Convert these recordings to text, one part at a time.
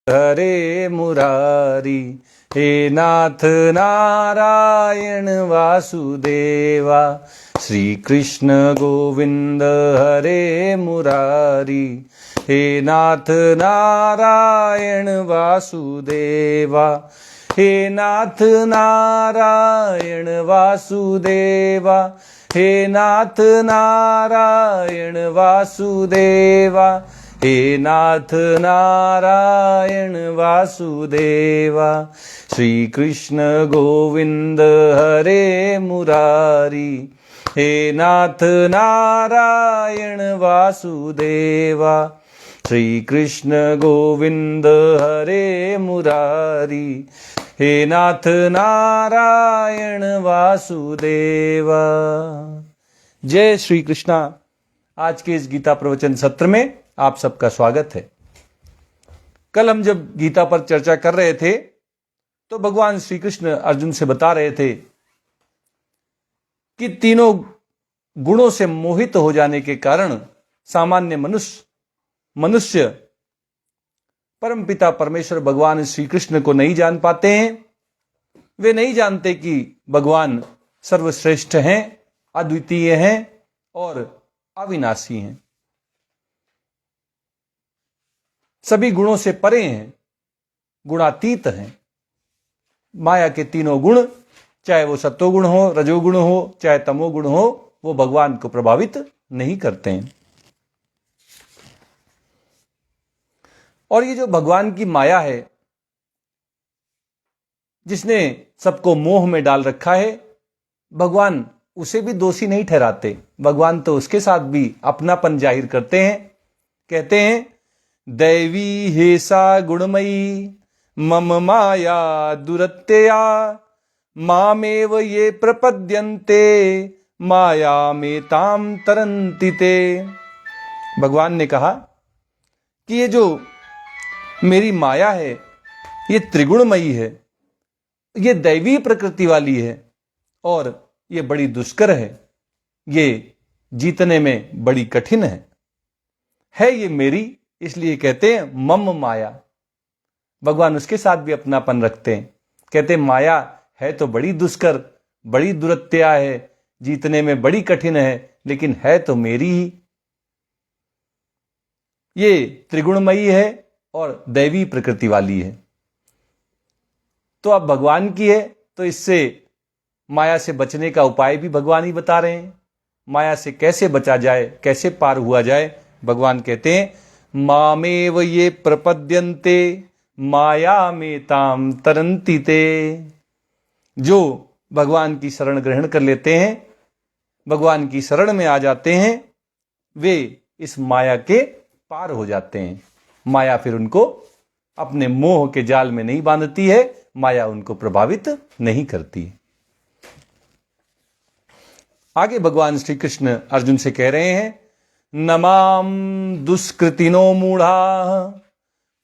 हरे मुरारी। हे नाथ नारायण वासुदेवा, श्री कृष्ण गोविंद हरे मुरारी। हे नाथ नारायण वासुदेवा, हे नाथ नारायण वासुदेवा, हे नाथ नारायण वासुदेवा, हे नाथ नारायण वासुदेवा। श्री कृष्ण गोविंद हरे मुरारी। हे नाथ नारायण वासुदेवा, श्री कृष्ण गोविंद हरे मुरारी। हे नाथ नारायण वासुदेवा। जय श्री कृष्णा। आज के इस गीता प्रवचन सत्र में आप सबका स्वागत है। कल हम जब गीता पर चर्चा कर रहे थे तो भगवान श्री कृष्ण अर्जुन से बता रहे थे कि तीनों गुणों से मोहित हो जाने के कारण सामान्य मनुष्य परमपिता परमेश्वर भगवान श्री कृष्ण को नहीं जान पाते हैं। वे नहीं जानते कि भगवान सर्वश्रेष्ठ हैं, अद्वितीय हैं और अविनाशी हैं, सभी गुणों से परे हैं, गुणातीत हैं। माया के तीनों गुण, चाहे वो सत्वगुण हो, रजोगुण हो, चाहे तमोगुण हो, वो भगवान को प्रभावित नहीं करते हैं। और ये जो भगवान की माया है, जिसने सबको मोह में डाल रखा है, भगवान उसे भी दोषी नहीं ठहराते। भगवान तो उसके साथ भी अपनापन जाहिर करते हैं। कहते हैं, दैवी हेसा गुणमयी मम माया दुरत्यया, मामेव ये प्रपद्यन्ते माया में ताम तरन्ति ते। भगवान ने कहा कि ये जो मेरी माया है, ये त्रिगुणमयी है, ये दैवी प्रकृति वाली है और ये बड़ी दुष्कर है, ये जीतने में बड़ी कठिन है ये मेरी, इसलिए कहते हैं मम माया। भगवान उसके साथ भी अपनापन रखते हैं। कहते हैं माया है तो बड़ी दुष्कर, बड़ी दुरत्या है, जीतने में बड़ी कठिन है, लेकिन है तो मेरी ही। ये त्रिगुणमयी है और दैवी प्रकृति वाली है। तो अब भगवान की है तो इससे माया से बचने का उपाय भी भगवान ही बता रहे हैं। माया से कैसे बचा जाए, कैसे पार हुआ जाए, भगवान कहते हैं, मामेव ये प्रपद्यन्ते माया में ताम तरन्ति ते। जो भगवान की शरण ग्रहण कर लेते हैं, भगवान की शरण में आ जाते हैं, वे इस माया के पार हो जाते हैं। माया फिर उनको अपने मोह के जाल में नहीं बांधती है, माया उनको प्रभावित नहीं करती। आगे भगवान श्री कृष्ण अर्जुन से कह रहे हैं, नमाम दुष्कृतिनो मूढ़ा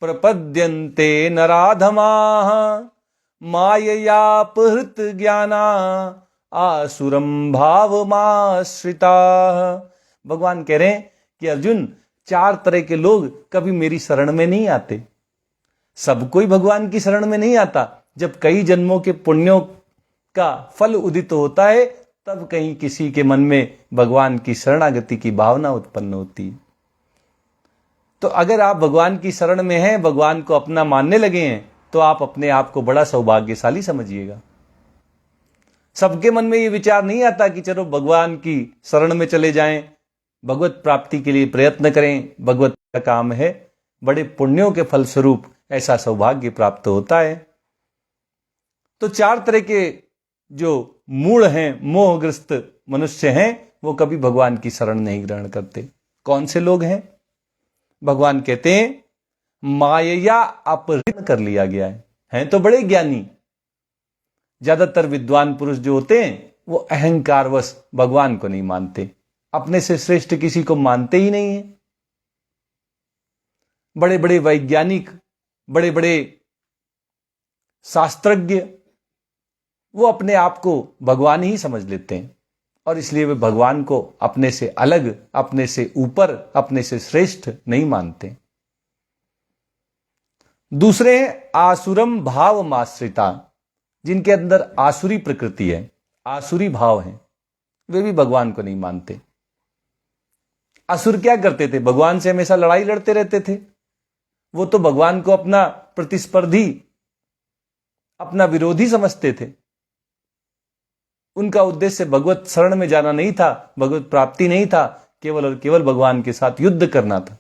प्रपद्यन्ते नराधमाः माययापहृत ज्ञाना आसुरम भावमाश्रिताः। भगवान कह रहे हैं कि अर्जुन, 4 तरह के लोग कभी मेरी शरण में नहीं आते। सब कोई भगवान की शरण में नहीं आता। जब कई जन्मों के पुण्यों का फल उदित होता है, तब कहीं किसी के मन में भगवान की शरणागति की भावना उत्पन्न होती है। तो अगर आप भगवान की शरण में हैं, भगवान को अपना मानने लगे हैं, तो आप अपने आप को बड़ा सौभाग्यशाली समझिएगा। सबके मन में ये विचार नहीं आता कि चलो भगवान की शरण में चले जाएं, भगवत प्राप्ति के लिए प्रयत्न करें, भगवत का काम है। बड़े पुण्यों के फलस्वरूप ऐसा सौभाग्य प्राप्त होता है। तो 4 तरह के जो मूढ़ हैं, मोहग्रस्त मनुष्य हैं, वो कभी भगवान की शरण नहीं ग्रहण करते। कौन से लोग हैं? भगवान कहते हैं, माया अपहृत कर लिया गया है। हैं तो बड़े ज्ञानी। ज्यादातर विद्वान पुरुष जो होते हैं, वो अहंकारवश भगवान को नहीं मानते, अपने से श्रेष्ठ किसी को मानते ही नहीं है। बड़े बड़े वैज्ञानिक, बड़े बड़े शास्त्रज्ञ, वो अपने आप को भगवान ही समझ लेते हैं और इसलिए वे भगवान को अपने से अलग, अपने से ऊपर, अपने से श्रेष्ठ नहीं मानते। दूसरे हैं आसुरम भाव माश्रिता, जिनके अंदर आसुरी प्रकृति है, आसुरी भाव है, वे भी भगवान को नहीं मानते। असुर क्या करते थे? भगवान से हमेशा लड़ाई लड़ते रहते थे। वो तो भगवान को अपना प्रतिस्पर्धी, अपना विरोधी समझते थे। उनका उद्देश्य भगवत शरण में जाना नहीं था, भगवत प्राप्ति नहीं था, केवल और केवल भगवान के साथ युद्ध करना था।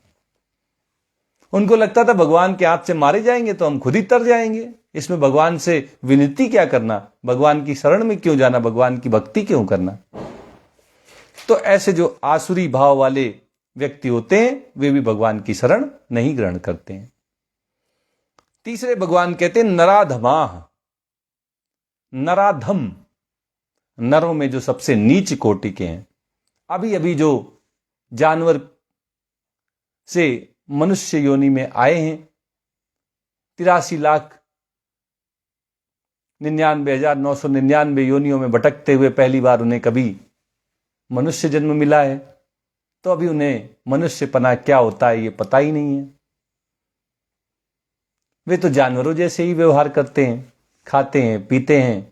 उनको लगता था भगवान के हाथ से मारे जाएंगे तो हम खुद ही तर जाएंगे, इसमें भगवान से विनती क्या करना, भगवान की शरण में क्यों जाना, भगवान की भक्ति क्यों करना। तो ऐसे जो आसुरी भाव वाले व्यक्ति होते हैं वे भी भगवान की शरण नहीं ग्रहण करते हैं। तीसरे भगवान कहते हैं नराधमाः, नराधम, नरों में जो सबसे नीच कोटि के हैं। अभी अभी जो जानवर से मनुष्य योनि में आए हैं, 83,99,999 योनियों में भटकते हुए पहली बार उन्हें कभी मनुष्य जन्म मिला है, तो अभी उन्हें मनुष्यपना क्या होता है ये पता ही नहीं है। वे तो जानवरों जैसे ही व्यवहार करते हैं, खाते हैं, पीते हैं,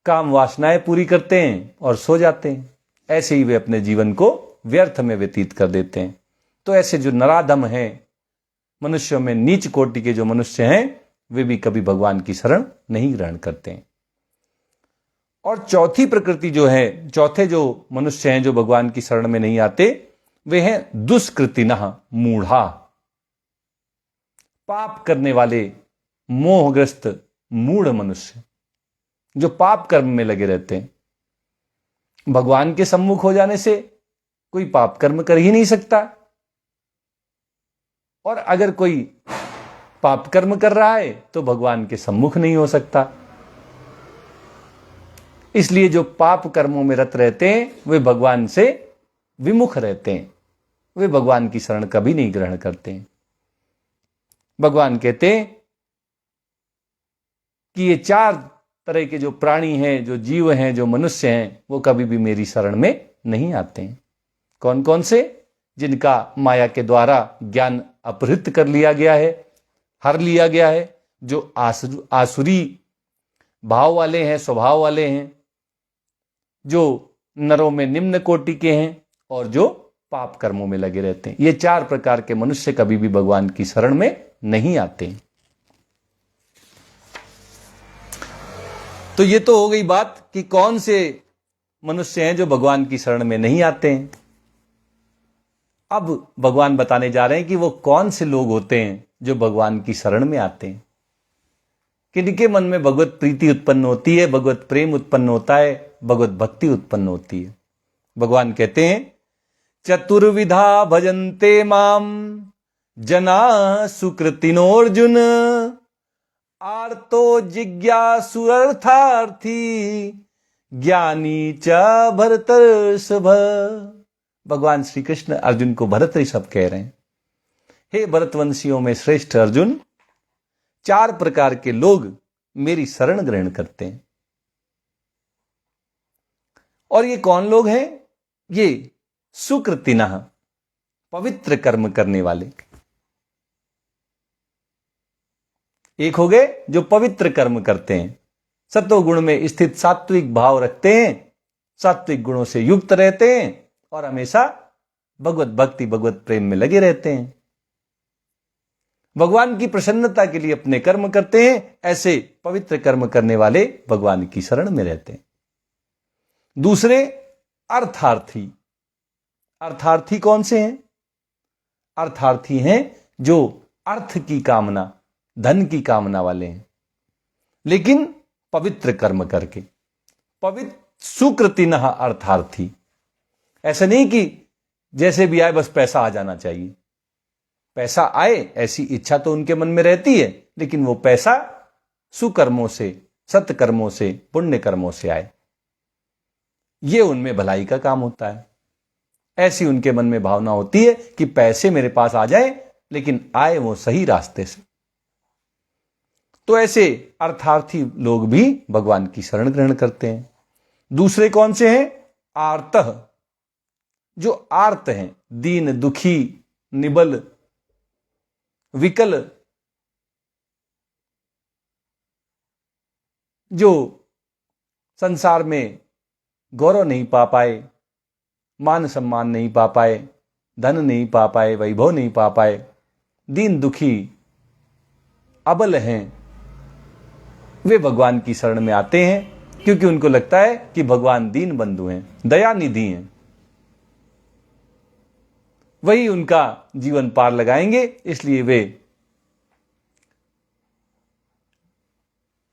काम वासनाएं पूरी करते हैं और सो जाते हैं। ऐसे ही वे अपने जीवन को व्यर्थ में व्यतीत कर देते हैं। तो ऐसे जो नराधम हैं, मनुष्यों में नीच कोटि के जो मनुष्य हैं, वे भी कभी भगवान की शरण नहीं ग्रहण करते हैं। और चौथी प्रकृति जो है, चौथे जो मनुष्य हैं जो भगवान की शरण में नहीं आते, वे हैं दुष्कृतिनः मूढ़ा, पाप करने वाले मोहग्रस्त मूढ़ मनुष्य, जो पाप कर्म में लगे रहते हैं। भगवान के सम्मुख हो जाने से कोई पाप कर्म कर ही नहीं सकता, और अगर कोई पाप कर्म कर रहा है तो भगवान के सम्मुख नहीं हो सकता। इसलिए जो पाप कर्मों में रत रहते हैं वे भगवान से विमुख रहते हैं, वे भगवान की शरण कभी नहीं ग्रहण करते हैं। भगवान कहते हैं कि ये 4 तरह के जो प्राणी हैं, जो जीव हैं, जो मनुष्य हैं, वो कभी भी मेरी शरण में नहीं आते हैं। कौन कौन से? जिनका माया के द्वारा ज्ञान अपहृत कर लिया गया है, हर लिया गया है, जो आसुरी भाव वाले हैं, स्वभाव वाले हैं, जो नरों में निम्न कोटि के हैं, और जो पाप कर्मों में लगे रहते हैं। ये 4 प्रकार के मनुष्य कभी भी भगवान की शरण में नहीं आते हैं। तो ये तो हो गई बात कि कौन से मनुष्य हैं जो भगवान की शरण में नहीं आते हैं। अब भगवान बताने जा रहे हैं कि वो कौन से लोग होते हैं जो भगवान की शरण में आते हैं, किनके मन में भगवत प्रीति उत्पन्न होती है, भगवत प्रेम उत्पन्न होता है, भगवत भक्ति उत्पन्न होती है। भगवान कहते हैं चतुर्विधा भजन्ते माम जना सुकृतिनोर्जुन आर्तो जिज्ञासुरर्थार्थी ज्ञानी च भरतर्षभ। भगवान श्री कृष्ण अर्जुन को भरत ऋषभ कह रहे हैं, हे भरतवंशियों में श्रेष्ठ अर्जुन, 4 प्रकार के लोग मेरी शरण ग्रहण करते हैं। और ये कौन लोग हैं? ये सुकृतिनः, पवित्र कर्म करने वाले। एक हो गए जो पवित्र कर्म करते हैं, सत्वगुण में स्थित सात्विक भाव रखते हैं, सात्विक गुणों से युक्त रहते हैं और हमेशा भगवत भक्ति, भगवत प्रेम में लगे रहते हैं, भगवान की प्रसन्नता के लिए अपने कर्म करते हैं। ऐसे पवित्र कर्म करने वाले भगवान की शरण में रहते हैं। दूसरे अर्थार्थी। अर्थार्थी कौन से हैं? अर्थार्थी हैं जो अर्थ की कामना, धन की कामना वाले हैं, लेकिन पवित्र कर्म करके। पवित्र सुकृतिनः अर्थार्थी। ऐसा नहीं कि जैसे भी आए बस पैसा आ जाना चाहिए, पैसा आए ऐसी इच्छा तो उनके मन में रहती है, लेकिन वो पैसा सुकर्मों से, सत्कर्मों से, पुण्य कर्मों से आए, ये उनमें भलाई का काम होता है। ऐसी उनके मन में भावना होती है कि पैसे मेरे पास आ जाए, लेकिन आए वो सही रास्ते से। तो ऐसे अर्थार्थी लोग भी भगवान की शरण ग्रहण करते हैं। दूसरे कौन से हैं? आर्तः, जो आर्त हैं, दीन दुखी, निबल, विकल जो संसार में गौरव नहीं पा पाए, मान सम्मान नहीं पा पाए, धन नहीं पा पाए, वैभव नहीं पा पाए, दीन दुखी अबल हैं, वे भगवान की शरण में आते हैं क्योंकि उनको लगता है कि भगवान दीन बंधु हैं, दया निधि हैं। वही उनका जीवन पार लगाएंगे, इसलिए वे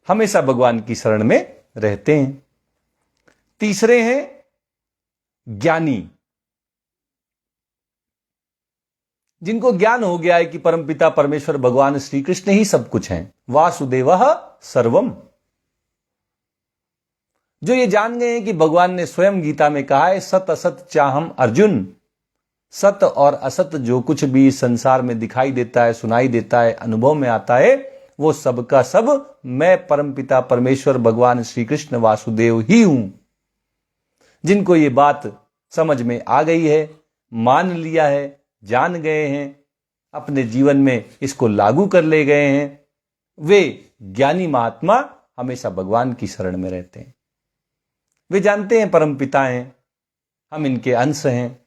हमेशा भगवान की शरण में रहते हैं। तीसरे हैं ज्ञानी, जिनको ज्ञान हो गया है कि परमपिता परमेश्वर भगवान श्री कृष्ण ही सब कुछ हैं, वासुदेवः सर्वम। जो ये जान गए हैं कि भगवान ने स्वयं गीता में कहा है, सत असत चाहम अर्जुन। सत और असत जो कुछ भी इस संसार में दिखाई देता है, सुनाई देता है, अनुभव में आता है, वो सब का सब मैं परमपिता परमेश्वर भगवान श्री कृष्ण वासुदेव ही हूं। जिनको ये बात समझ में आ गई है, मान लिया है, जान गए हैं, अपने जीवन में इसको लागू कर ले गए हैं, वे ज्ञानी महात्मा हमेशा भगवान की शरण में रहते हैं। वे जानते हैं परमपिता हैं, हम इनके अंश हैं,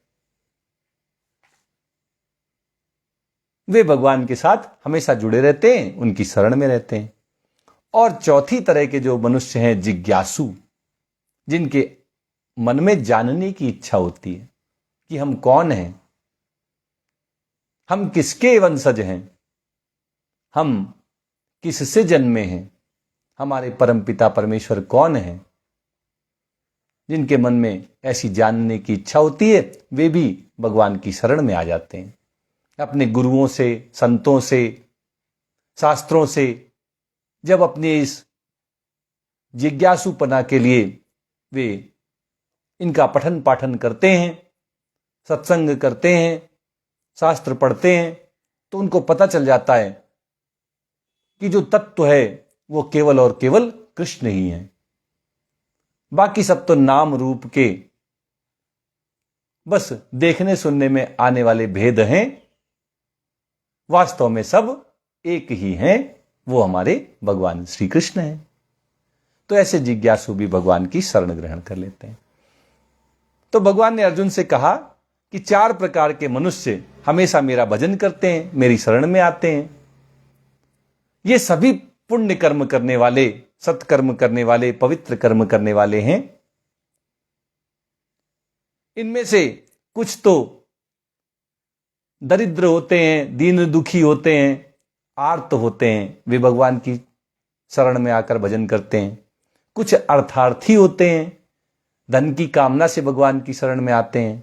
वे भगवान के साथ हमेशा जुड़े रहते हैं, उनकी शरण में रहते हैं। और चौथी तरह के जो मनुष्य हैं, जिज्ञासु, जिनके मन में जानने की इच्छा होती है कि हम कौन हैं, हम किसके वंशज हैं, हम किससे जन्मे हैं, हमारे परमपिता परमेश्वर कौन हैं। जिनके मन में ऐसी जानने की इच्छा होती है, वे भी भगवान की शरण में आ जाते हैं। अपने गुरुओं से, संतों से, शास्त्रों से जब अपने इस जिज्ञासुपना के लिए वे इनका पठन पाठन करते हैं, सत्संग करते हैं, शास्त्र पढ़ते हैं, तो उनको पता चल जाता है कि जो तत्व है वो केवल और केवल कृष्ण ही है। बाकी सब तो नाम रूप के बस देखने सुनने में आने वाले भेद हैं, वास्तव में सब एक ही हैं, वो हमारे भगवान श्री कृष्ण हैं। तो ऐसे जिज्ञासु भी भगवान की शरण ग्रहण कर लेते हैं। तो भगवान ने अर्जुन से कहा कि 4 प्रकार के मनुष्य हमेशा मेरा भजन करते हैं, मेरी शरण में आते हैं। ये सभी पुण्य कर्म करने वाले, सत्कर्म करने वाले, पवित्र कर्म करने वाले हैं। इनमें से कुछ तो दरिद्र होते हैं, दीन दुखी होते हैं, आर्त होते हैं, वे भगवान की शरण में आकर भजन करते हैं। कुछ अर्थार्थी होते हैं, धन की कामना से भगवान की शरण में आते हैं।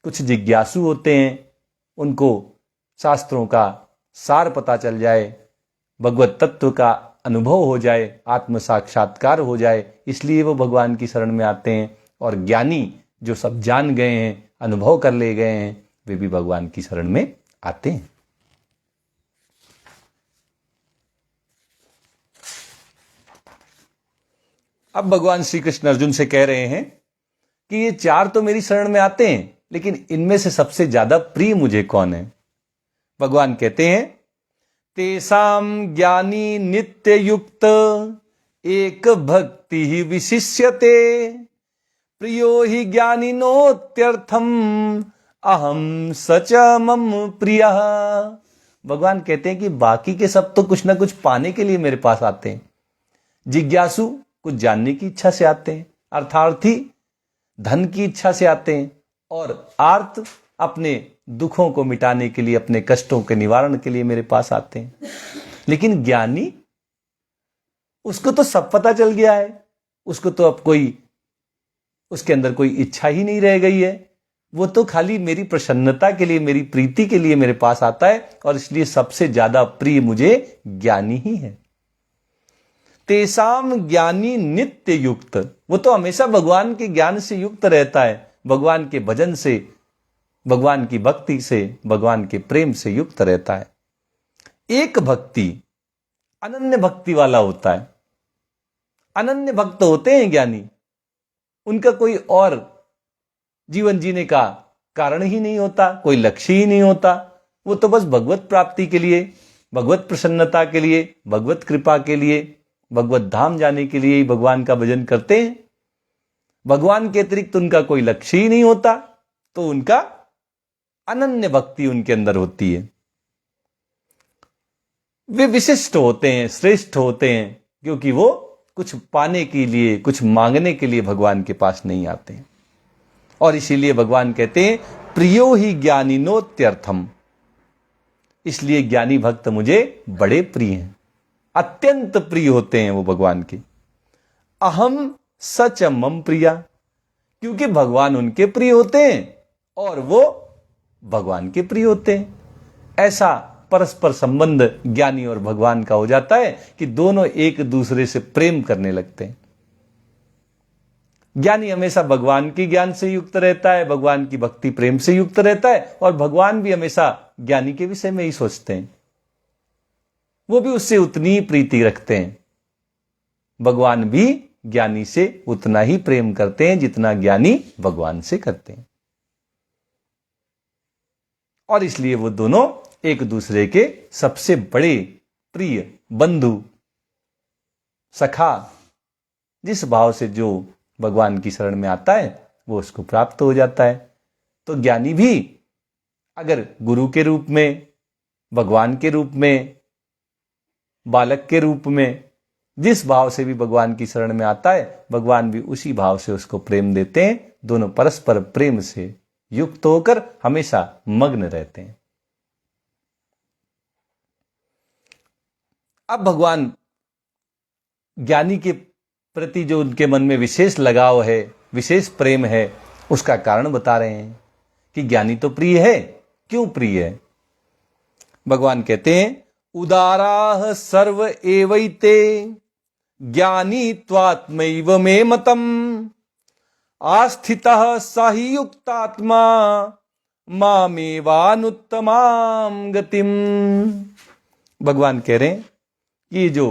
कुछ जिज्ञासु होते हैं, उनको शास्त्रों का सार पता चल जाए, भगवत तत्व का अनुभव हो जाए, आत्म साक्षात्कार हो जाए, इसलिए वो भगवान की शरण में आते हैं। और ज्ञानी जो सब जान गए हैं, अनुभव कर ले गए हैं, वे भी भगवान की शरण में आते हैं। अब भगवान श्री कृष्ण अर्जुन से कह रहे हैं कि ये 4 तो मेरी शरण में आते हैं, लेकिन इनमें से सबसे ज्यादा प्रिय मुझे कौन है। भगवान कहते हैं, तेसाम ज्ञानी नित्य युक्त एक भक्ति ही विशिष्यते प्रियो ही ज्ञानी नोत्यर्थम अहम सच मम प्रिय। भगवान कहते हैं कि बाकी के सब तो कुछ ना कुछ पाने के लिए मेरे पास आते हैं। जिज्ञासु कुछ जानने की इच्छा से आते हैं, अर्थार्थी धन की इच्छा से आते हैं, और आर्त अपने दुखों को मिटाने के लिए, अपने कष्टों के निवारण के लिए मेरे पास आते हैं। लेकिन ज्ञानी, उसको तो सब पता चल गया है, उसको तो अब कोई, उसके अंदर कोई इच्छा ही नहीं रह गई है। वो तो खाली मेरी प्रसन्नता के लिए, मेरी प्रीति के लिए मेरे पास आता है, और इसलिए सबसे ज्यादा प्रिय मुझे ज्ञानी ही है। तेसाम ज्ञानी नित्य युक्त, वो तो हमेशा भगवान के ज्ञान से युक्त रहता है, भगवान के भजन से, भगवान की भक्ति से, भगवान के प्रेम से युक्त रहता है। एक भक्ति, अनन्य भक्ति वाला होता है। अनन्य भक्त होते हैं ज्ञानी, उनका कोई और जीवन जीने का कारण ही नहीं होता, कोई लक्ष्य ही नहीं होता, वो तो बस भगवत प्राप्ति के लिए, भगवत प्रसन्नता के लिए, भगवत कृपा के लिए, भगवत धाम जाने के लिए ही भगवान का भजन करते हैं। भगवान के अतिरिक्त उनका कोई लक्ष्य ही नहीं होता, तो उनका अनन्य भक्ति उनके अंदर होती है। वे विशिष्ट होते हैं, श्रेष्ठ होते हैं, क्योंकि वो कुछ पाने के लिए, कुछ मांगने के लिए भगवान के पास नहीं आते हैं। और इसीलिए भगवान कहते हैं प्रियो ही ज्ञानिनोत्यर्थम, इसलिए ज्ञानी भक्त मुझे बड़े प्रिय हैं, अत्यंत प्रिय होते हैं वो भगवान के। अहम सच मम प्रिया, क्योंकि भगवान उनके प्रिय होते हैं और वो भगवान के प्रिय होते हैं। ऐसा परस्पर संबंध ज्ञानी और भगवान का हो जाता है कि दोनों एक दूसरे से प्रेम करने लगते हैं। ज्ञानी हमेशा भगवान के ज्ञान से युक्त रहता है, भगवान की भक्ति प्रेम से युक्त रहता है, और भगवान भी हमेशा ज्ञानी के विषय में ही सोचते हैं, वो भी उससे उतनी ही प्रीति रखते हैं। भगवान भी ज्ञानी से उतना ही प्रेम करते हैं जितना ज्ञानी भगवान से करते हैं, और इसलिए वो दोनों एक दूसरे के सबसे बड़े प्रिय बंधु सखा। जिस भाव से जो भगवान की शरण में आता है वो उसको प्राप्त हो जाता है। तो ज्ञानी भी अगर गुरु के रूप में, भगवान के रूप में, बालक के रूप में, जिस भाव से भी भगवान की शरण में आता है, भगवान भी उसी भाव से उसको प्रेम देते हैं। दोनों परस्पर प्रेम से युक्त होकर हमेशा मग्न रहते हैं। अब भगवान ज्ञानी के प्रति जो उनके मन में विशेष लगाव है, विशेष प्रेम है, उसका कारण बता रहे हैं कि ज्ञानी तो प्रिय है। क्यों प्रिय है? भगवान कहते हैं उदाराः सर्व एवैते ज्ञानी त्वात्मैव मे मतम आस्थितः स हि युक्तात्मा मामेवानुत्तमां गतिम। भगवान कह रहे हैं कि जो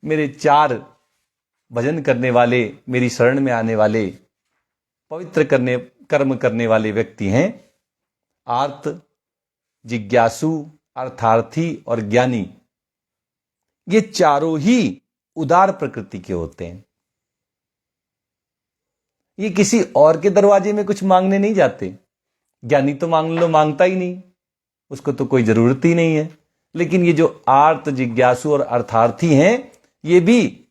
मेरे चार भजन करने वाले, मेरी शरण में आने वाले, पवित्र कर्म करने वाले व्यक्ति हैं, आर्त, जिज्ञासु, अर्थार्थी और ज्ञानी, ये चारों ही उदार प्रकृति के होते हैं। ये किसी और के दरवाजे में कुछ मांगने नहीं जाते। ज्ञानी तो मांग लो मांगता ही नहीं, उसको तो कोई जरूरत ही नहीं है। लेकिन ये जो आर्त, जिज्ञासु और अर्थार्थी हैं, ये भी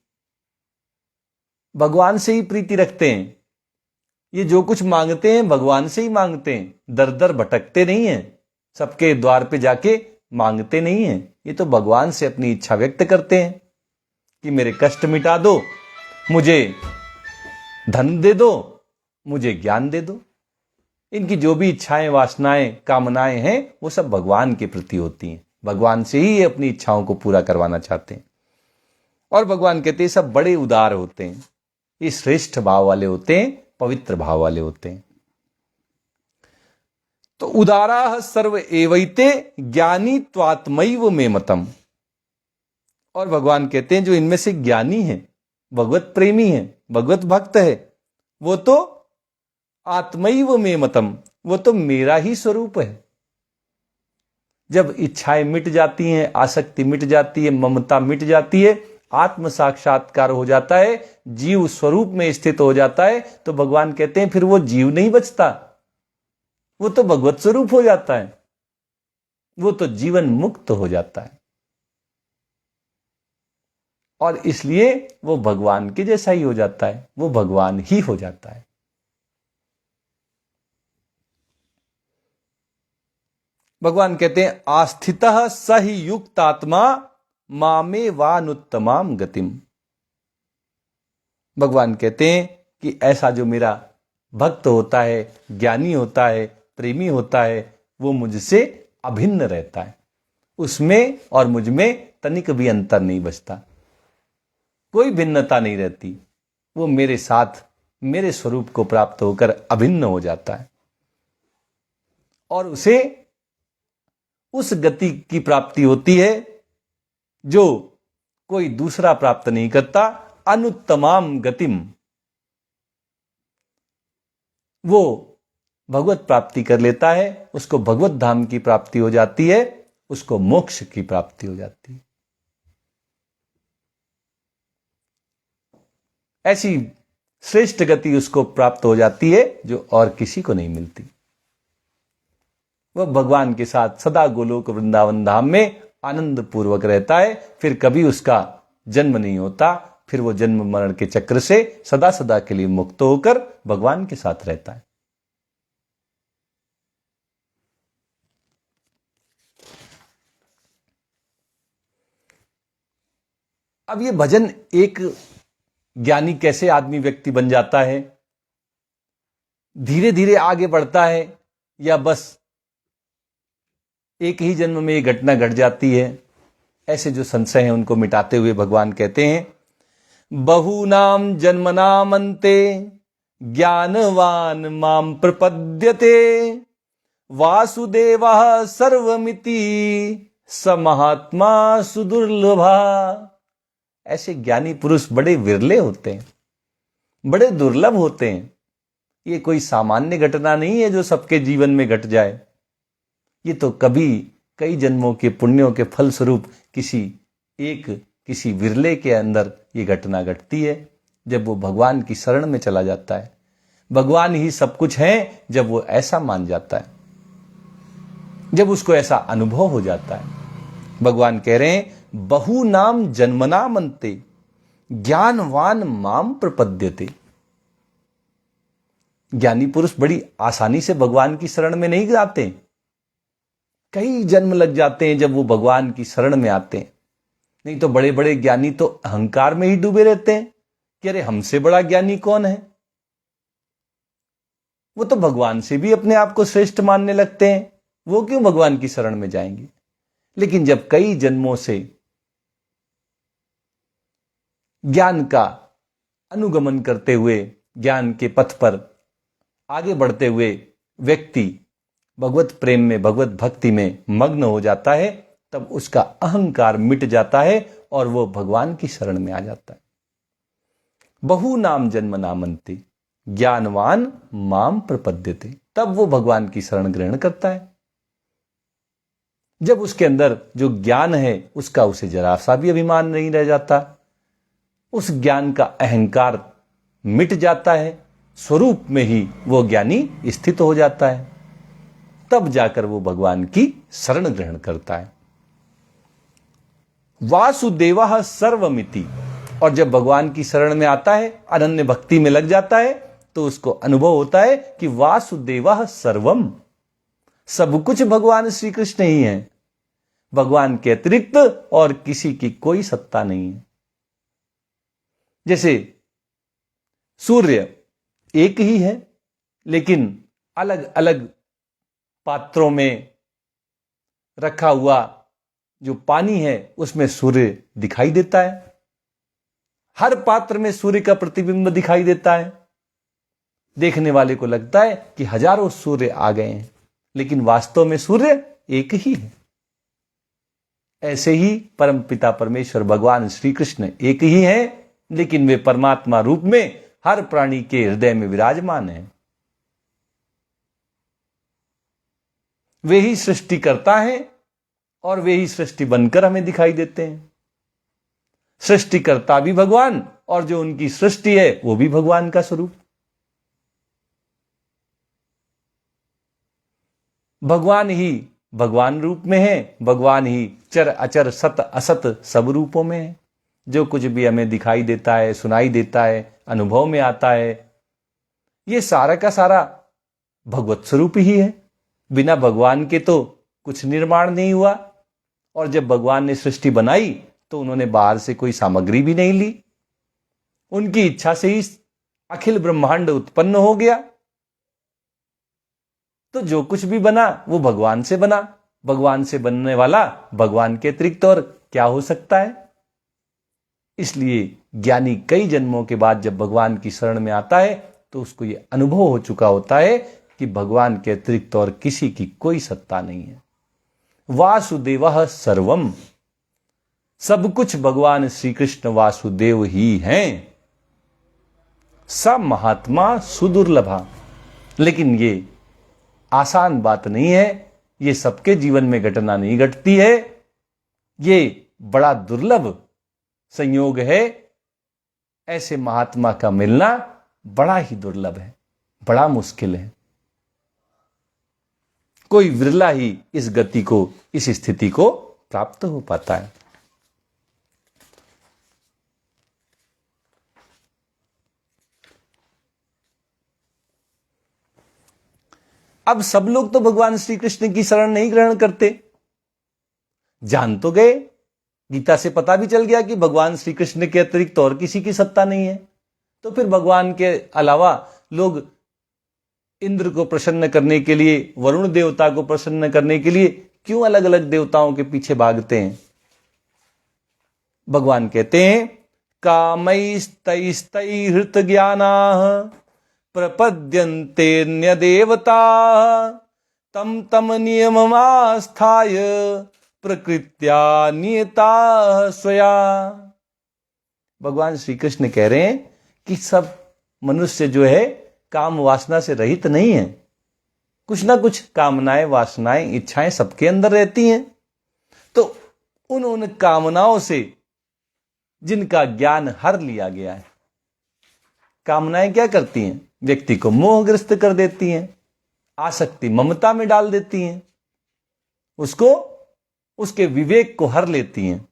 भगवान से ही प्रीति रखते हैं। ये जो कुछ मांगते हैं भगवान से ही मांगते हैं, दर दर भटकते नहीं हैं, सबके द्वार पे जाके मांगते नहीं हैं। ये तो भगवान से अपनी इच्छा व्यक्त करते हैं कि मेरे कष्ट मिटा दो, मुझे धन दे दो, मुझे ज्ञान दे दो। इनकी जो भी इच्छाएं, वासनाएं, कामनाएं हैं, वो सब भगवान के प्रति होती हैं। भगवान से ही अपनी इच्छाओं को पूरा करवाना चाहते हैं। और भगवान कहते हैं सब बड़े उदार होते हैं, ये श्रेष्ठ भाव वाले होते हैं, पवित्र भाव वाले होते हैं। तो उदाराः सर्व एवैते ज्ञानी त्वात्मैव मे मतम। और भगवान कहते हैं जो इनमें से ज्ञानी है, भगवत प्रेमी है, भगवत भक्त है, वो तो आत्मैव मे मतम, वो तो मेरा ही स्वरूप है। जब इच्छाएं मिट जाती हैं, आसक्ति मिट जाती है, ममता मिट जाती है, आत्म साक्षात्कार हो जाता है, जीव स्वरूप में स्थित हो जाता है, तो भगवान कहते हैं फिर वो जीव नहीं बचता, वो तो भगवत स्वरूप हो जाता है, वो तो जीवन मुक्त हो जाता है। और इसलिए वो भगवान के जैसा ही हो जाता है, वो भगवान ही हो जाता है। भगवान कहते हैं आस्थितः स हि युक्तात्मा मामेवानुत्तमां गतिम। भगवान कहते हैं कि ऐसा जो मेरा भक्त होता है, ज्ञानी होता है, प्रेमी होता है, वो मुझसे अभिन्न रहता है, उसमें और मुझ में तनिक भी अंतर नहीं बचता, कोई भिन्नता नहीं रहती। वो मेरे साथ मेरे स्वरूप को प्राप्त होकर अभिन्न हो जाता है, और उसे उस गति की प्राप्ति होती है जो कोई दूसरा प्राप्त नहीं करता। अनुत्तमाम गतिम, वो भगवत प्राप्ति कर लेता है, उसको भगवत धाम की प्राप्ति हो जाती है, उसको मोक्ष की प्राप्ति हो जाती है। ऐसी श्रेष्ठ गति उसको प्राप्त हो जाती है जो और किसी को नहीं मिलती। वह भगवान के साथ सदा गोलोक वृंदावन धाम में आनंद पूर्वक रहता है, फिर कभी उसका जन्म नहीं होता, फिर वो जन्म मरण के चक्र से सदा सदा के लिए मुक्त होकर भगवान के साथ रहता है। अब ये भजन, एक ज्ञानी कैसे आदमी व्यक्ति बन जाता है, धीरे धीरे आगे बढ़ता है, या बस एक ही जन्म में ये घटना घट जाती है, ऐसे जो संशय हैं उनको मिटाते हुए भगवान कहते हैं, बहूनाम जन्मनामन्ते ज्ञानवान माम प्रपद्यते वासुदेवः सर्वमिति स महात्मा सुदुर्लभा। ऐसे ज्ञानी पुरुष बड़े विरले होते हैं, बड़े दुर्लभ होते हैं। ये कोई सामान्य घटना नहीं है जो सबके जीवन में घट जाए। ये तो कभी कई जन्मों के पुण्यों के फल स्वरूप किसी विरले के अंदर ये घटना घटती है, जब वो भगवान की शरण में चला जाता है। भगवान ही सब कुछ है जब वो ऐसा मान जाता है, जब उसको ऐसा अनुभव हो जाता है। भगवान कह रहे हैं, बहु नाम जन्मनामन्ते ज्ञानवान माम प्रपद्यते। ज्ञानी पुरुष बड़ी आसानी से भगवान की शरण में नहीं जाते, कई जन्म लग जाते हैं जब वो भगवान की शरण में आते हैं। नहीं तो बड़े बड़े ज्ञानी तो अहंकार में ही डूबे रहते हैं कि अरे हमसे बड़ा ज्ञानी कौन है। वो तो भगवान से भी अपने आप को श्रेष्ठ मानने लगते हैं, वो क्यों भगवान की शरण में जाएंगे। लेकिन जब कई जन्मों से ज्ञान का अनुगमन करते हुए, ज्ञान के पथ पर आगे बढ़ते हुए व्यक्ति भगवत प्रेम में, भगवत भक्ति में मग्न हो जाता है, तब उसका अहंकार मिट जाता है और वो भगवान की शरण में आ जाता है। बहु नाम जन्म नामन्ते ज्ञानवान माम प्रपद्यते, तब वो भगवान की शरण ग्रहण करता है। जब उसके अंदर जो ज्ञान है उसका उसे जरा सा भी अभिमान नहीं रह जाता, उस ज्ञान का अहंकार मिट जाता है, स्वरूप में ही वो ज्ञानी स्थित हो जाता है, तब जाकर वो भगवान की शरण ग्रहण करता है। वासुदेवः सर्वमिति, और जब भगवान की शरण में आता है, अनन्य भक्ति में लग जाता है, तो उसको अनुभव होता है कि वासुदेवः सर्वम, सब कुछ भगवान श्री कृष्ण ही है, भगवान के अतिरिक्त और किसी की कोई सत्ता नहीं है। जैसे सूर्य एक ही है, लेकिन अलग अलग पात्रों में रखा हुआ जो पानी है उसमें सूर्य दिखाई देता है, हर पात्र में सूर्य का प्रतिबिंब दिखाई देता है। देखने वाले को लगता है कि हजारों सूर्य आ गए हैं, लेकिन वास्तव में सूर्य एक ही है। ऐसे ही परम पिता परमेश्वर भगवान श्री कृष्ण एक ही हैं, लेकिन वे परमात्मा रूप में हर प्राणी के हृदय में विराजमान हैं। वे ही सृष्टि करता है और वे ही सृष्टि बनकर हमें दिखाई देते हैं। सृष्टि करता भी भगवान और जो उनकी सृष्टि है वो भी भगवान का स्वरूप। भगवान ही भगवान रूप में है, भगवान ही चर अचर सत असत सब रूपों में है। जो कुछ भी हमें दिखाई देता है, सुनाई देता है, अनुभव में आता है, ये सारा का सारा भगवत स्वरूप ही है। बिना भगवान के तो कुछ निर्माण नहीं हुआ, और जब भगवान ने सृष्टि बनाई तो उन्होंने बाहर से कोई सामग्री भी नहीं ली, उनकी इच्छा से ही अखिल ब्रह्मांड उत्पन्न हो गया। तो जो कुछ भी बना वो भगवान से बना, भगवान से बनने वाला भगवान के अतिरिक्त और क्या हो सकता है। इसलिए ज्ञानी कई जन्मों के बाद जब भगवान की शरण में आता है तो उसको ये अनुभव हो चुका होता है कि भगवान के अतिरिक्त और किसी की कोई सत्ता नहीं है। वासुदेवः सर्वम, सब कुछ भगवान श्री कृष्ण वासुदेव ही हैं। स महात्मा सुदुर्लभा, लेकिन ये आसान बात नहीं है, ये सबके जीवन में घटना नहीं घटती है, ये बड़ा दुर्लभ संयोग है। ऐसे महात्मा का मिलना बड़ा ही दुर्लभ है, बड़ा मुश्किल है। कोई विरला ही इस गति को, इस स्थिति को प्राप्त हो पाता है। अब सब लोग तो भगवान श्री कृष्ण की शरण नहीं ग्रहण करते। जान तो गए, गीता से पता भी चल गया कि भगवान श्री कृष्ण के अतिरिक्त और किसी की सत्ता नहीं है। तो फिर भगवान के अलावा लोग इंद्र को प्रसन्न करने के लिए, वरुण देवता को प्रसन्न करने के लिए क्यों अलग अलग देवताओं के पीछे भागते हैं? भगवान कहते हैं, कामैस्तैस्तैहृत ज्ञानाः प्रपद्यन्ते देवता तम तम नियममास्थाय प्रकृत्या नियता स्वया। भगवान श्री कृष्ण कह रहे हैं कि सब मनुष्य जो है काम वासना से रहित नहीं है। कुछ ना कुछ कामनाएं, वासनाएं, इच्छाएं सबके अंदर रहती हैं। तो उन कामनाओं से जिनका ज्ञान हर लिया गया है, कामनाएं क्या करती हैं? व्यक्ति को मोहग्रस्त कर देती हैं, आसक्ति ममता में डाल देती हैं, उसको, उसके विवेक को हर लेती हैं,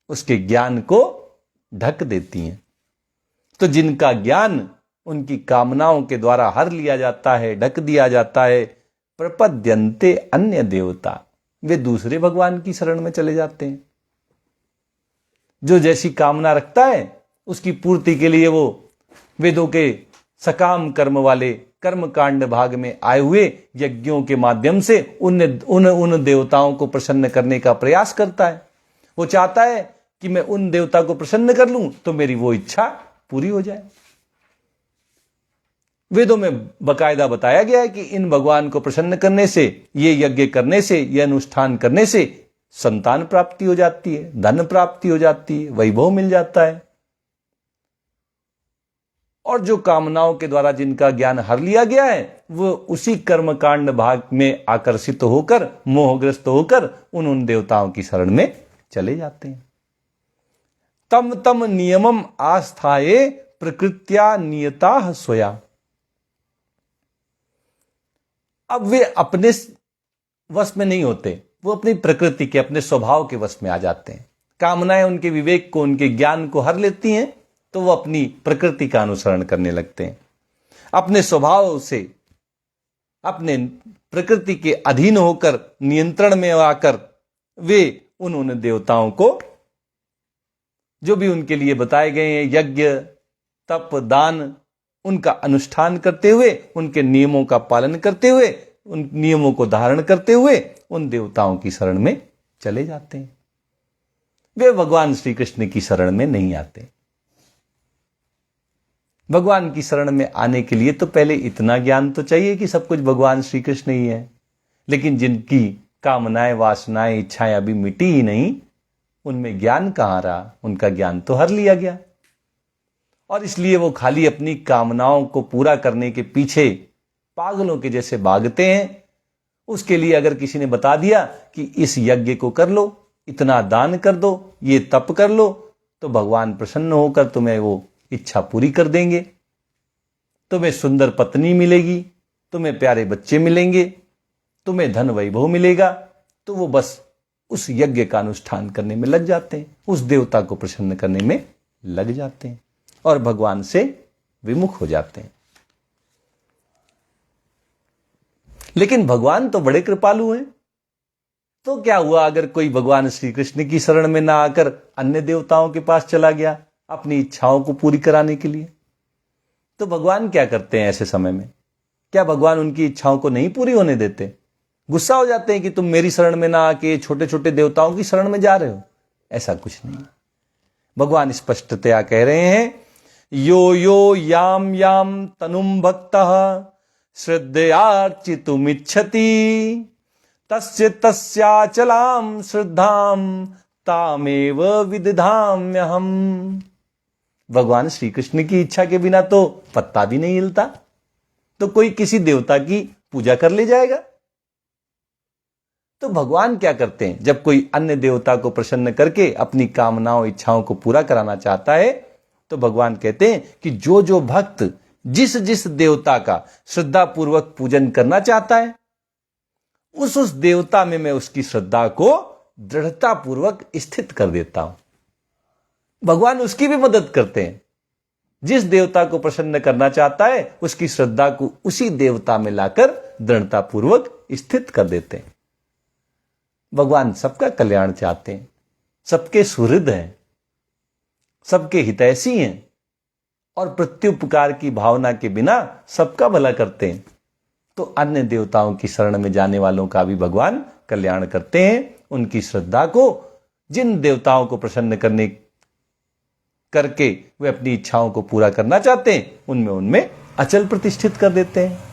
उसके ज्ञान को ढक देती हैं। तो जिनका ज्ञान उनकी कामनाओं के द्वारा हर लिया जाता है, ढक दिया जाता है, प्रपद्यन्ते अन्य देवता, वे दूसरे भगवान की शरण में चले जाते हैं। जो जैसी कामना रखता है उसकी पूर्ति के लिए वो वेदों के सकाम कर्म वाले कर्मकांड भाग में आए हुए यज्ञों के माध्यम से उन देवताओं को प्रसन्न करने का प्रयास करता है। वो चाहता है कि मैं उन देवता को प्रसन्न कर लूं तो मेरी वो इच्छा पूरी हो जाए। वेदों में बकायदा बताया गया है कि इन भगवान को प्रसन्न करने से, ये यज्ञ करने से, ये अनुष्ठान करने से संतान प्राप्ति हो जाती है, धन प्राप्ति हो जाती है, वैभव मिल जाता है। और जो कामनाओं के द्वारा जिनका ज्ञान हर लिया गया है वो उसी कर्मकांड भाग में आकर्षित होकर, मोहग्रस्त होकर उन देवताओं की शरण में चले जाते हैं। तम तम नियमम आस्थाये प्रकृत्या नियता स्वया। अब वे अपने वश में नहीं होते, वो अपनी प्रकृति के, अपने स्वभाव के वश में आ जाते हैं। कामनाएं उनके विवेक को, उनके ज्ञान को हर लेती हैं, तो वो अपनी प्रकृति का अनुसरण करने लगते हैं। अपने स्वभाव से, अपने प्रकृति के अधीन होकर, नियंत्रण में आकर वे उन देवताओं को, जो भी उनके लिए बताए गए हैं यज्ञ, तप, दान, उनका अनुष्ठान करते हुए, उनके नियमों का पालन करते हुए, उन नियमों को धारण करते हुए उन देवताओं की शरण में चले जाते हैं। वे भगवान श्री कृष्ण की शरण में नहीं आते। भगवान की शरण में आने के लिए तो पहले इतना ज्ञान तो चाहिए कि सब कुछ भगवान श्री कृष्ण ही है। लेकिन जिनकी कामनाएं, वासनाएं, इच्छाएं अभी मिटी ही नहीं, उनमें ज्ञान कहां रहा? उनका ज्ञान तो हर लिया गया। और इसलिए वो खाली अपनी कामनाओं को पूरा करने के पीछे पागलों के जैसे भागते हैं। उसके लिए अगर किसी ने बता दिया कि इस यज्ञ को कर लो, इतना दान कर दो, ये तप कर लो, तो भगवान प्रसन्न होकर तुम्हें वो इच्छा पूरी कर देंगे, तुम्हें सुंदर पत्नी मिलेगी, तुम्हें प्यारे बच्चे मिलेंगे, तुम्हें धन वैभव मिलेगा, तो वो बस उस यज्ञ का अनुष्ठान करने में लग जाते हैं, उस देवता को प्रसन्न करने में लग जाते हैं और भगवान से विमुख हो जाते हैं। लेकिन भगवान तो बड़े कृपालु हैं। तो क्या हुआ अगर कोई भगवान श्री कृष्ण की शरण में ना आकर अन्य देवताओं के पास चला गया अपनी इच्छाओं को पूरी कराने के लिए? तो भगवान क्या करते हैं ऐसे समय में? क्या भगवान उनकी इच्छाओं को नहीं पूरी होने देते? गुस्सा हो जाते हैं कि तुम मेरी शरण में ना आके छोटे छोटे देवताओं की शरण में जा रहे हो? ऐसा कुछ नहीं। भगवान स्पष्टतया कह रहे हैं, यो यो याम याम तनुम भक्तः श्रद्धयार्चितुमिच्छति तस्य तस्याचलाम श्रद्धाम तामेव विदधाम्यहम्। भगवान श्री कृष्ण की इच्छा के बिना तो पत्ता भी नहीं हिलता। तो कोई किसी देवता की पूजा कर ले जाएगा। तो भगवान क्या करते हैं, जब कोई अन्य देवता को प्रसन्न करके अपनी कामनाओं इच्छाओं को पूरा कराना चाहता है, तो भगवान कहते हैं कि जो जो भक्त जिस जिस देवता का श्रद्धा पूर्वक पूजन करना चाहता है, उस देवता में मैं उसकी श्रद्धा को दृढ़ता पूर्वक स्थित कर देता हूं। भगवान उसकी भी मदद करते हैं। जिस देवता को प्रसन्न करना चाहता है, उसकी श्रद्धा को उसी देवता में लाकर दृढ़ता पूर्वक स्थित कर देते हैं। भगवान सबका कल्याण चाहते हैं, सबके सुहृद हैं, सबके हितैषी हैं और प्रत्युपकार की भावना के बिना सबका भला करते हैं। तो अन्य देवताओं की शरण में जाने वालों का भी भगवान कल्याण करते हैं। उनकी श्रद्धा को, जिन देवताओं को प्रसन्न करके वे अपनी इच्छाओं को पूरा करना चाहते हैं, उनमें अचल प्रतिष्ठित कर देते हैं।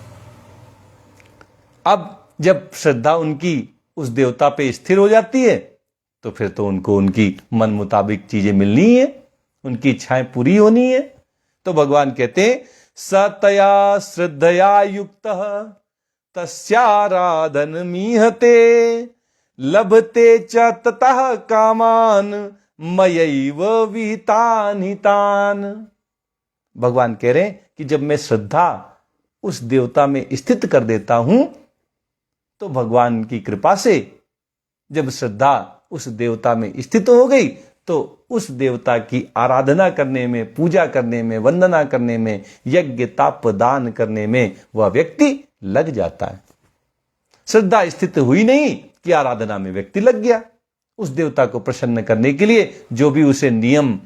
अब जब श्रद्धा उनकी उस देवता पे स्थिर हो जाती है, तो फिर तो उनको उनकी मन मुताबिक चीजें मिलनी है, उनकी इच्छाएं पूरी होनी है। तो भगवान कहते हैं सतया श्रद्धया युक्तः तस्याराधन मीहते लभते च ततः कामान मयैव विहितान हितान। भगवान कह रहे हैं कि जब मैं श्रद्धा उस देवता में स्थित कर देता हूं, तो भगवान की कृपा से जब श्रद्धा उस देवता में स्थित हो गई, तो उस देवता की आराधना करने में, पूजा करने में, वंदना करने में, यज्ञ ताप दान करने में वह व्यक्ति लग जाता है। श्रद्धा स्थित हुई नहीं कि आराधना में व्यक्ति लग गया। उस देवता को प्रसन्न करने के लिए जो भी उसे नियम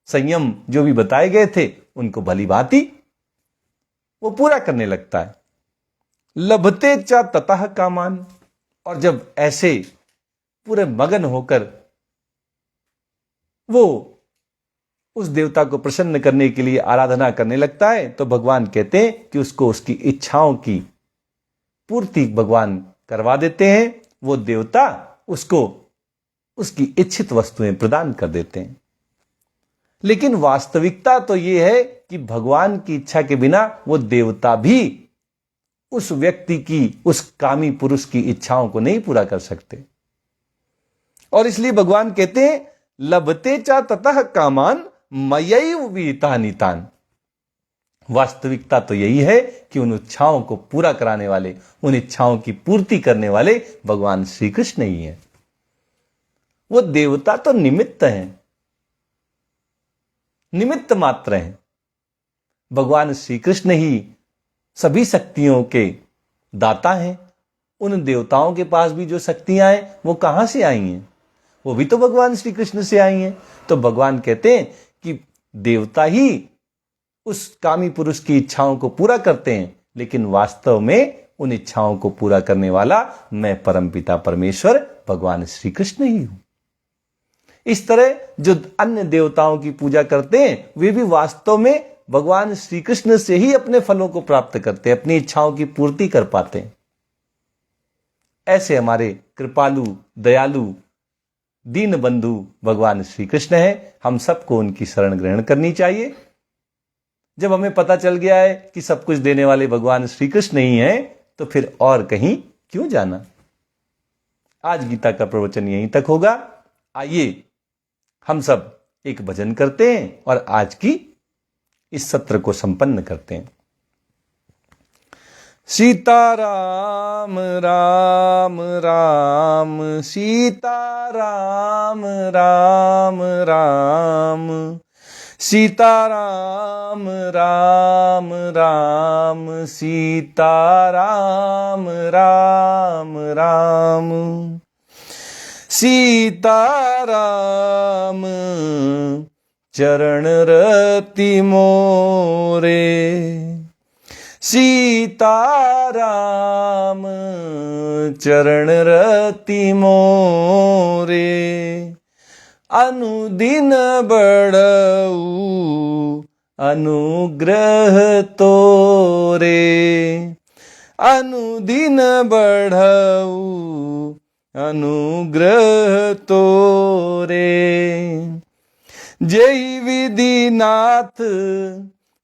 संयम जो भी बताए गए थे, उनको भली भांति वो पूरा करने लगता है। लभते च ततः कामान। और जब ऐसे पूरे मगन होकर वो उस देवता को प्रसन्न करने के लिए आराधना करने लगता है, तो भगवान कहते हैं कि उसको उसकी इच्छाओं की पूर्ति भगवान करवा देते हैं। वो देवता उसको उसकी इच्छित वस्तुएं प्रदान कर देते हैं। लेकिन वास्तविकता तो यह है कि भगवान की इच्छा के बिना वो देवता भी उस व्यक्ति की, उस कामी पुरुष की इच्छाओं को नहीं पूरा कर सकते। और इसलिए भगवान कहते हैं लभते च ततः कामान मयैव विहितानि तान्। वास्तविकता तो यही है कि उन इच्छाओं को पूरा कराने वाले, उन इच्छाओं की पूर्ति करने वाले भगवान श्री कृष्ण ही हैं। वो देवता तो निमित्त हैं, निमित्त मात्र हैं। भगवान श्री कृष्ण ही सभी शक्तियों के दाता हैं। उन देवताओं के पास भी जो शक्तियां हैं, वो कहां से आई हैं? वो भी तो भगवान श्री कृष्ण से आई हैं। तो भगवान कहते हैं कि देवता ही उस कामी पुरुष की इच्छाओं को पूरा करते हैं, लेकिन वास्तव में उन इच्छाओं को पूरा करने वाला मैं परमपिता परमेश्वर भगवान श्री कृष्ण ही हूं। इस तरह जो अन्य देवताओं की पूजा करते हैं, वे भी वास्तव में भगवान श्री कृष्ण से ही अपने फलों को प्राप्त करते हैं, अपनी इच्छाओं की पूर्ति कर पाते हैं। ऐसे हमारे कृपालु, दयालु, दीन बंधु भगवान श्री कृष्ण हैं। हम सबको उनकी शरण ग्रहण करनी चाहिए। जब हमें पता चल गया है कि सब कुछ देने वाले भगवान श्री कृष्ण ही हैं, तो फिर और कहीं क्यों जाना। आज गीता का प्रवचन यहीं तक होगा। आइए हम सब एक भजन करते हैं और आज की इस सत्र को संपन्न करते हैं। सीताराम राम राम सीताराम राम राम सीताराम राम राम सीताराम राम राम सीताराम चरण रति मोरे सीताराम चरण रति मोरे अनुदिन बढ़ऊ अनुग्रह तोरे अनुदिन बढ़ऊ अनुग्रह तोरे जय विधिनाथ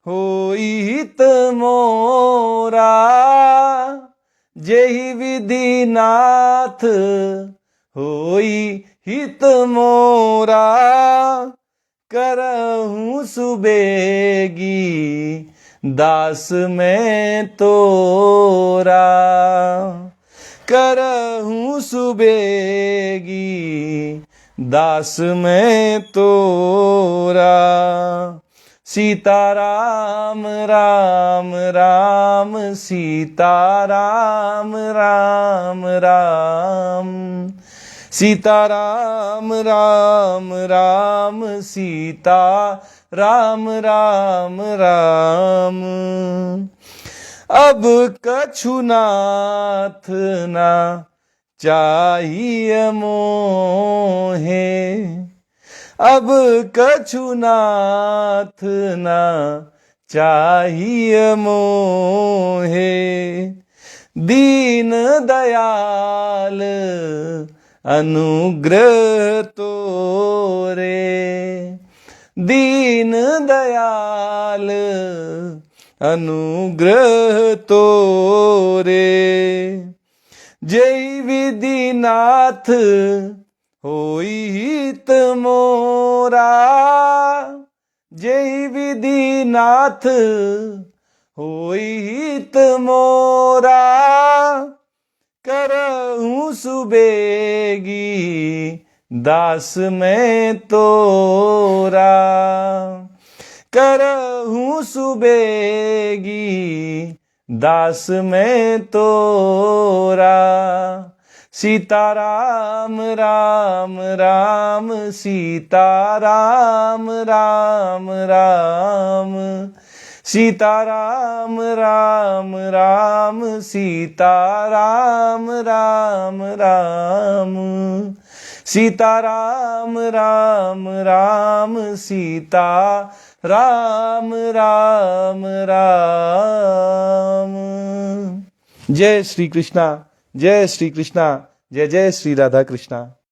होई हित मोरा जेहि विधि नाथ होई हित मोरा, करहूँ सुबेगी दास मैं तोरा, करहूँ सुबेगी दास मैं तोरा। सीताराम राम राम सीताराम राम राम, सीताराम राम राम सीता राम राम राम। अब कछु नाथ ना चाहिए मोहे, अब कछु नाथ ना चाहिए मोहे, दीन दयाल अनुग्रह तोरे, दीन दयाल अनुग्रह तोरे। जय विधि नाथ होई हित मोरा, जय विधि नाथ होई हित मोरा, करहूँ सुबेगी दास मैं तोरा, करहूँ सुबेगी दास मैं तोरा। सीताराम राम राम सीताराम राम राम, सीताराम राम राम सीताराम राम राम, सीताराम राम राम सीता राम राम राम। जय श्री कृष्णा, जय श्री कृष्णा, जय जय श्री राधा कृष्णा।